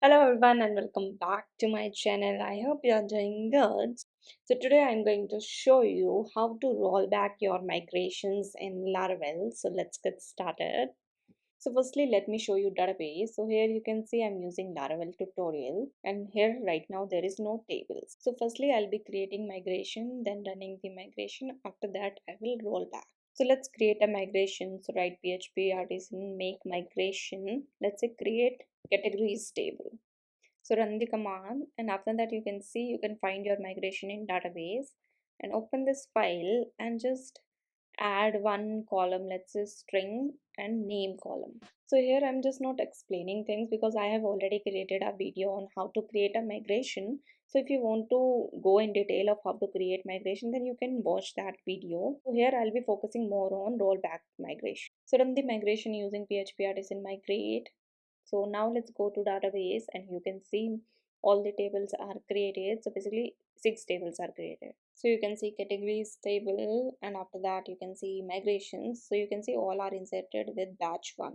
Hello everyone and welcome back to my channel. I hope you are doing good. So today I'm going to show you how to roll back your migrations in Laravel. So let's get started. So firstly, let me show you database. So here you can see I'm using Laravel tutorial and here right now there is no tables. So firstly, I'll be creating migration, then running the migration. After that, I will roll back. So let's create a migration. So write PHP artisan make migration. Let's say create categories table. So run the command and after that you can see you can find your migration in database and open this file and just add one column, let's say string and name column. So here I'm just not explaining things because I have already created a video on how to create a migration. So if you want to go in detail of how to create migration, then you can watch that video. So here I'll be focusing more on rollback migration. So run the migration using PHP artisan migrate. So now let's go to database and you can see all the tables are created. So basically 6 tables are created. So you can see categories table and after that you can see migrations. So you can see all are inserted with batch 1.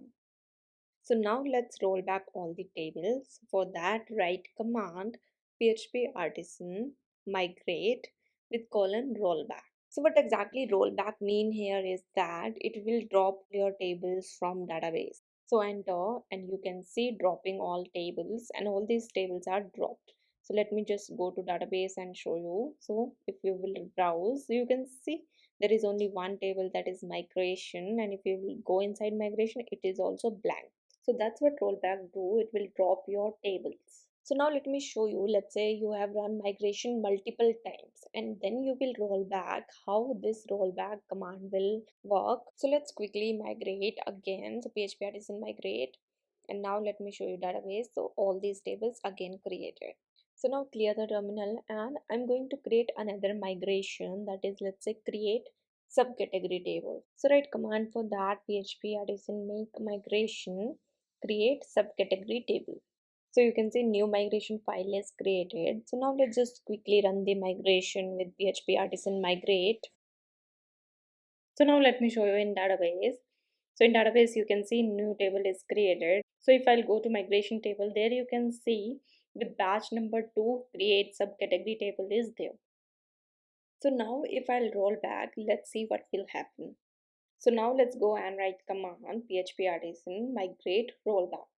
So now let's roll back all the tables. For that write command php artisan migrate with colon rollback. So what exactly rollback mean here is that it will drop your tables from database. So enter and you can see dropping all tables and all these tables are dropped. So let me just go to database and show you. So if you will browse, you can see there is only one table, that is migration, and if you will go inside migration, it is also blank. So that's what rollback do. It will drop your tables. So now let me show you. Let's say you have run migration multiple times and then you will roll back, how this rollback command will work. So let's quickly migrate again. So PHP artisan migrate. And now let me show you database. So all these tables again created. So now clear the terminal and I'm going to create another migration, that is, let's say create subcategory table. So write command for that PHP artisan make migration create subcategory table. So you can see new migration file is created. So now let's just quickly run the migration with PHP artisan migrate. So now let me show you in database. So in database you can see new table is created. So if I'll go to migration table, there you can see with batch number 2 create subcategory table is there. So now if I'll roll back, let's see what will happen. So now let's go and write command php artisan migrate rollback.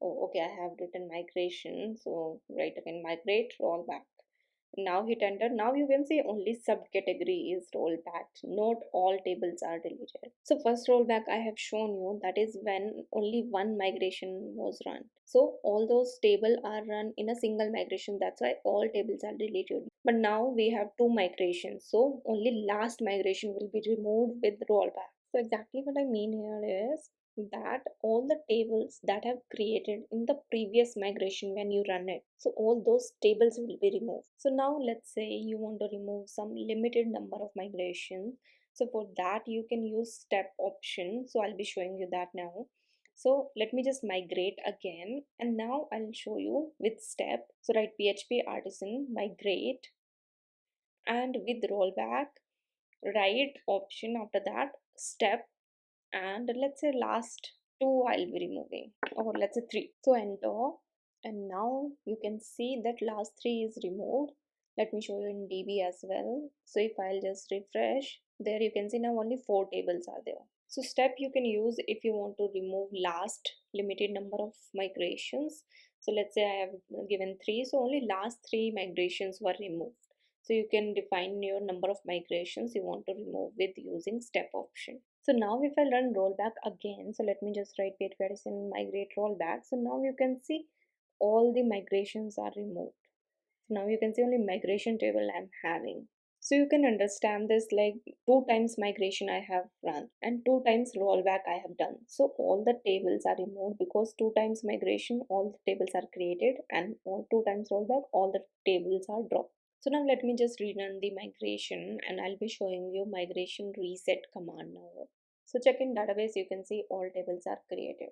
Oh, okay, I have written migration. So write again migrate rollback. Now hit enter. Now you can see only subcategory is rollback. Not all tables are deleted. So first rollback I have shown you, that is when only one migration was run. So all those tables are run in a single migration. That's why all tables are deleted. But now we have two migrations. So only last migration will be removed with rollback. So exactly what I mean here is that all the tables that have created in the previous migration when you run it, so all those tables will be removed. So now let's say you want to remove some limited number of migrations. So for that you can use step option. So I'll be showing you that now. So let me just migrate again and now I'll show you with step. So write php artisan migrate and with rollback write option after that step, and let's say last two I'll be removing, or let's say three. So enter and now you can see that last three is removed. Let me show you in db as well. So if I'll just refresh, there you can see now only 4 tables are there. So step you can use if you want to remove last limited number of migrations. So let's say I have given 3, so only last 3 migrations were removed. So you can define your number of migrations you want to remove with using step option. So now if I run rollback again, so let me just write php artisan migrate rollback. So now you can see all the migrations are removed. So now you can see only migration table I'm having. So you can understand this like 2 times migration I have run and 2 times rollback I have done. So all the tables are removed because 2 times migration, all the tables are created, and all 2 times rollback, all the tables are dropped. So now let me just rerun the migration and I'll be showing you migration reset command now. So check in database, you can see all tables are created.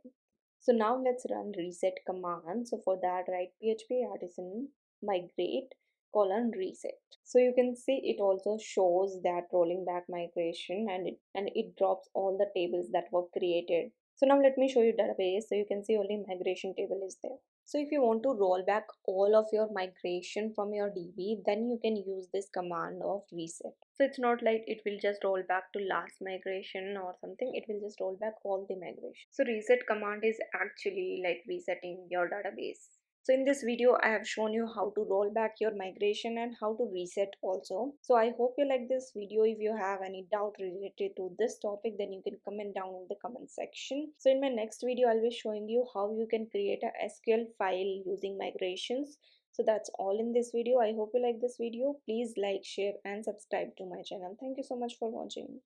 So now let's run reset command. So for that write php artisan migrate colon reset. So you can see it also shows that rolling back migration and it drops all the tables that were created. So now let me show you database. So you can see only migration table is there. So if you want to roll back all of your migration from your DB, then you can use this command of reset. So it's not like it will just roll back to last migration or something, it will just roll back all the migration. So reset command is actually like resetting your database. So in this video, I have shown you how to roll back your migration and how to reset also. So I hope you like this video. If you have any doubt related to this topic, then you can comment down in the comment section. So in my next video, I'll be showing you how you can create a SQL file using migrations. So that's all in this video. I hope you like this video. Please like, share and subscribe to my channel. Thank you so much for watching.